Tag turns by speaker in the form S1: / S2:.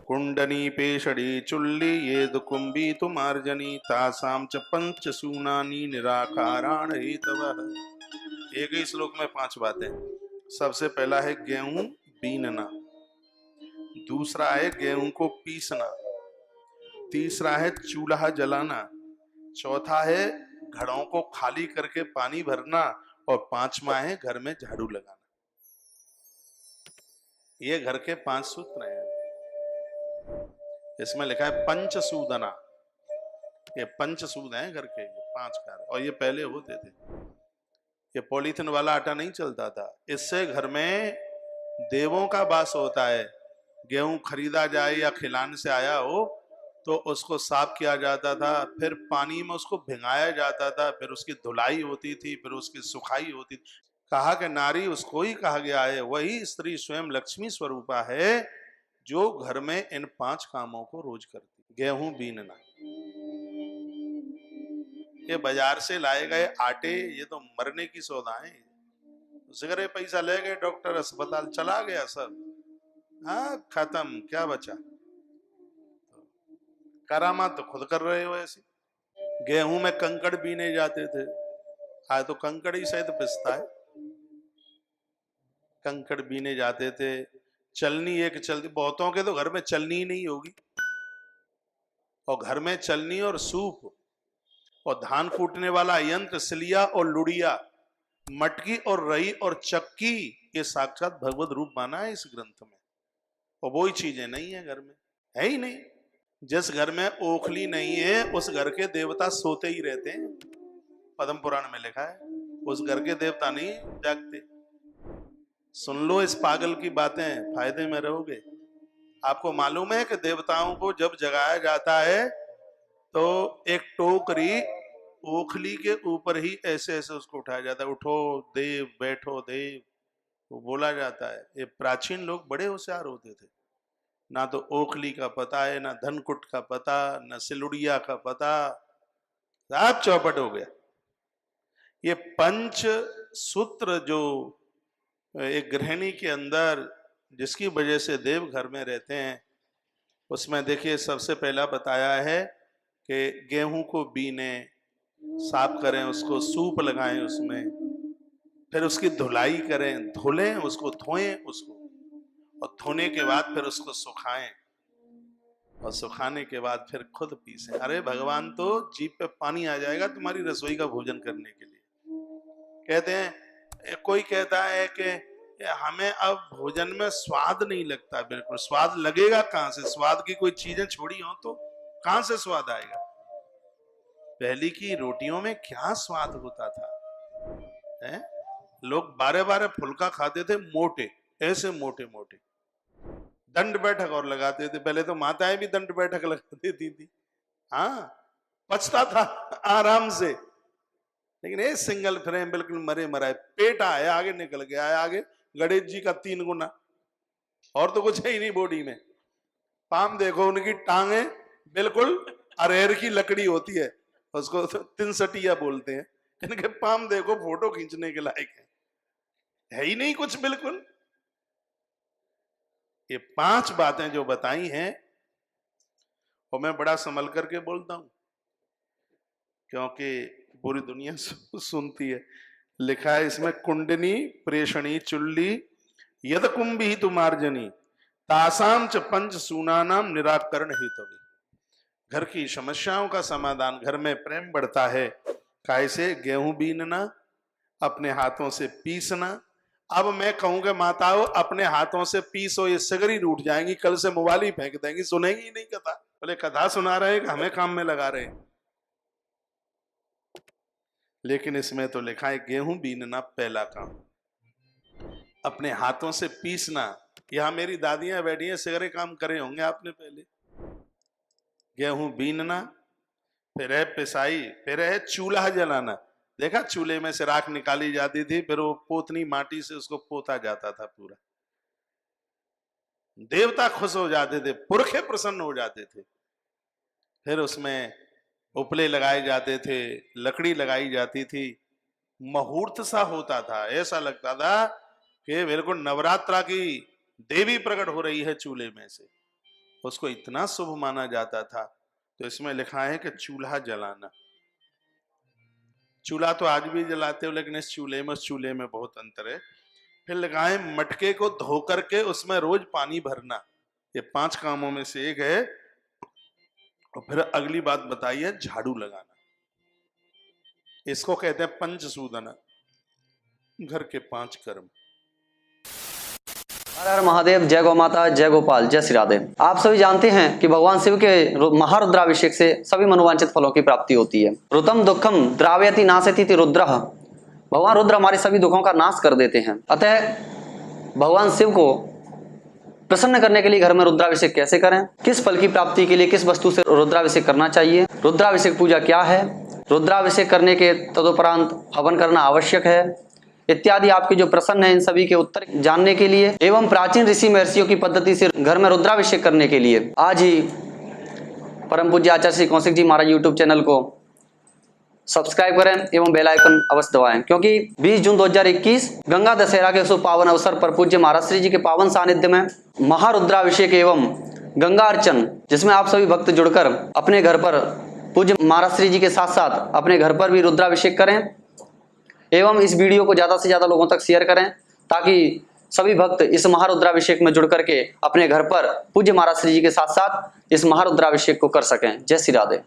S1: कुंडनी पेषणी चुल्ली ये दुकुंभी तुमार्जनी तासाम च पंच सूनानी निराकाराण हेतवः। एक ही श्लोक में 5 बातें। सबसे पहला है गेहूं बीनना, दूसरा है गेहूं को पीसना, तीसरा है चूल्हा जलाना, चौथा है घड़ों को खाली करके पानी भरना, और 5वां है घर में झाड़ू लगाना। ये घर के 5 सूत्र हैं। इसमें लिखा है पंचसूदना। ये पंचसूद हैं घर के, 5 कार्य, और ये पहले होते थे। ये पॉलीथिन वाला आटा नहीं चलता था। इससे घर में देवों का वास होता है। गेहूं खरीदा जाए या खिलान से आया हो तो उसको साफ किया जाता था, फिर पानी में उसको भिंगाया जाता था, फिर उसकी धुलाई होती थी, फिर उसकी सुखाई होती थी। कहा कि नारी उसको ही कहा गया है, वही स्त्री स्वयं लक्ष्मी स्वरूपा है जो घर में इन 5 कामों को रोज करती। गेहूं बीनना, ये बाजार से लाए गए आटे, ये तो मरने की सौदाएं। जिगरे पैसा ले गए, डॉक्टर अस्पताल चला गया सब, हाँ खत्म, क्या बचा। करामात तो खुद कर रहे हो ऐसी। गेहूं में कंकड़ बीने जाते थे, आज तो कंकड़ ही सहित पिसता है। कंकड़ बीने जाते थे। चलनी एक चलती, बहुतों के तो घर में चलनी ही नहीं होगी, और घर में चलनी और सूप और धान कूटने वाला यंत्र सिलिया और लुड़िया, मटकी और रई और चक्की, ये साक्षात भगवत रूप माना है इस ग्रंथ में। और वही चीजें नहीं है घर में, है ही नहीं। जिस घर में ओखली नहीं है उस घर के देवता सोते ही रहते हैं, पद्म पुराण में लिखा है। उस घर के देवता नहीं जागते। सुन लो इस पागल की बातें, फायदे में रहोगे। आपको मालूम है कि देवताओं को जब जगाया जाता है तो एक टोकरी ओखली के ऊपर ही ऐसे ऐसे उसको उठाया जाता है, उठो देव, बैठो देव, वो बोला जाता है। ये प्राचीन लोग बड़े होशियार होते थे। ना तो ओखली का पता है, ना धनकुट का पता, ना सिलुड़िया का पता, सब चौपट हो गया। ये 5 सूत्र जो एक गृहिणी के अंदर, जिसकी वजह से देव घर में रहते हैं, उसमें देखिए सबसे पहला बताया है कि गेहूं को बीने, साफ करें, उसको सूप लगाएं उसमें, फिर उसकी धुलाई करें, धुलें उसको, धोएं उसको, और धोने के बाद फिर उसको सुखाएं, और सुखाने के बाद फिर खुद पीसें। अरे भगवान, तो जीभ पे पानी आ जाएगा तुम्हारी रसोई का भोजन करने के लिए। कहते हैं, कोई कहता है कि हमें अब भोजन में स्वाद नहीं लगता। बिल्कुल स्वाद लगेगा कहां से? स्वाद की कोई चीजें छोड़ी हो तो कहां से स्वाद आएगा? पहली की रोटियों में क्या स्वाद होता था, है? लोग 12-12 फुलका खाते थे, मोटे, ऐसे मोटे मोटे, दंड बैठक और लगाते थे। पहले तो माताएं भी दंड बैठक लगा देती थी, हाँ, पचता था आराम से। लेकिन ये सिंगल फ्रेम बिल्कुल मरे मराए, पेट आया आगे, निकल गया है आगे गणेश जी का 3 गुना, और तो कुछ है ही नहीं बॉडी में। पाम देखो, उनकी टांगे बिल्कुल अरेर की लकड़ी होती है, उसको 3 सटिया बोलते हैं। इनके पाम देखो, फोटो खींचने के लायक है ही नहीं कुछ बिल्कुल। ये 5 बातें जो बताई हैं, और मैं बड़ा संभल करके बोलता हूं क्योंकि पूरी दुनिया सुनती है। लिखा है इसमें, कुंडनी प्रेषणी चुल्ली यद कुंभी तुमार्जनी तासाम च पंच सूनानाम निराकरण हेतु। घर की समस्याओं का समाधान, घर में प्रेम बढ़ता है। कैसे? गेहूं बीनना, अपने हाथों से पीसना। अब मैं कहूंगा माताओं अपने हाथों से पीसो, ये सगरी रूठ जाएंगी, कल से मोबाइल ही फेंक देंगी, सुनेंगी ही नहीं कथा। बोले कथा सुना रहे हैं कि हमें काम में लगा रहे हैं। लेकिन इसमें तो लिखा है गेहूं बीनना पहला काम, अपने हाथों से पीसना। यहां मेरी दादियां बैठी हैं, सगरे काम करे होंगे आपने पहले। गेहूं बीनना, फिर है पिसाई, फिर है चूल्हा जलाना। देखा, चूल्हे में से राख निकाली जाती थी, फिर वो पोतनी माटी से उसको पोता जाता था पूरा। देवता खुश हो जाते थे, पुरखे प्रसन्न हो जाते थे। फिर उसमें उपले लगाए जाते थे, लकड़ी लगाई जाती थी, मुहूर्त सा होता था। ऐसा लगता था कि बिल्कुल नवरात्रा की देवी प्रकट हो रही है चूल्हे में से। उसको इतना शुभ माना जाता था। तो इसमें लिखा है कि चूल्हा जलाना, चूल्हा तो आज भी जलाते हो, लेकिन इस चूल्हे में उस चूल्हे में बहुत अंतर है। फिर लिखा है मटके को धो करके उसमें रोज पानी भरना, ये 5 कामों में से एक है। और फिर अगली बात बताइए झाड़ू लगाना, इसको कहते हैं पंचसूदन, घर के 5 कर्म।
S2: हर हर महादेव, जय गौ माता, जय गोपाल, जय श्री राधे। आप सभी जानते हैं कि भगवान शिव के महारुद्राभिषेक से सभी मनोवांछित फलों की प्राप्ति होती है। ऋतम दुखम द्रावयति नाशयति रुद्रः, भगवान रुद्र हमारे सभी दुखों का नाश कर देते हैं। अतः भगवान शिव को प्रसन्न करने के लिए घर में रुद्राभिषेक कैसे करें, किस फल की प्राप्ति के लिए किस वस्तु से रुद्राभिषेक करना चाहिए, रुद्राभिषेक पूजा क्या है, रुद्राभिषेक करने के तदुपरांत हवन करना आवश्यक है, इत्यादि आपके जो प्रश्न है इन सभी के उत्तर जानने के लिए एवं प्राचीन ऋषि महर्षियों की पद्धति से घर में रुद्राभिषेक करने के लिए आज ही परम पूज्य आचार्य श्री कौशिक जी महाराज यूट्यूब चैनल को सब्सक्राइब करें एवं बेल आइकन अवश्य दबाएं, क्योंकि 20 जून 2021 गंगा दशहरा के शुभ पावन अवसर पर पूज्य महाराज श्री जी के पावन सानिध्य में महारुद्राभिषेक एवं गंगा अर्चन, जिसमें आप सभी भक्त जुड़कर अपने घर पर पूज्य महाराज श्री जी के साथ साथ अपने घर पर भी रुद्राभिषेक करें एवं इस वीडियो को ज्यादा से ज्यादा लोगों तक शेयर करें, ताकि सभी भक्त इस महारुद्राभिषेक में जुड़ करके अपने घर पर पूज्य महाराज श्री जी के साथ साथ इस महारुद्राभिषेक को कर सकें। जय श्री राधे।